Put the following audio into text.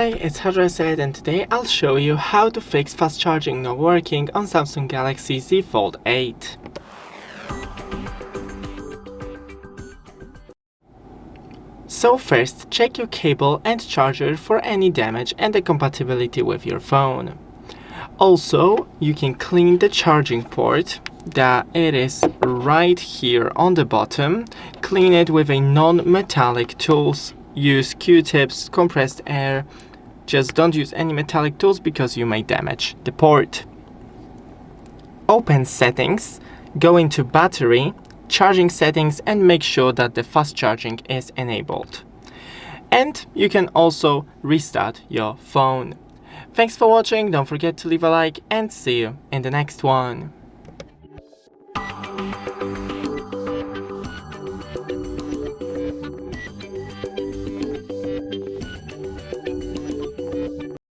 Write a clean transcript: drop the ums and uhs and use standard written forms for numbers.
Hey, it's Said, and today I'll show you how to fix fast charging not working on Samsung Galaxy Z Fold 8. So first, check your cable and charger for any damage and the compatibility with your phone. Also, you can clean the charging port that it is right here on the bottom. Clean it with a non-metallic tools. Use Q-tips, compressed air. Just don't use any metallic tools because you may damage the port. Open settings, go into battery, charging settings, and make sure that the fast charging is enabled. And you can also restart your phone. Thanks for watching, don't forget to leave a like and see you in the next one.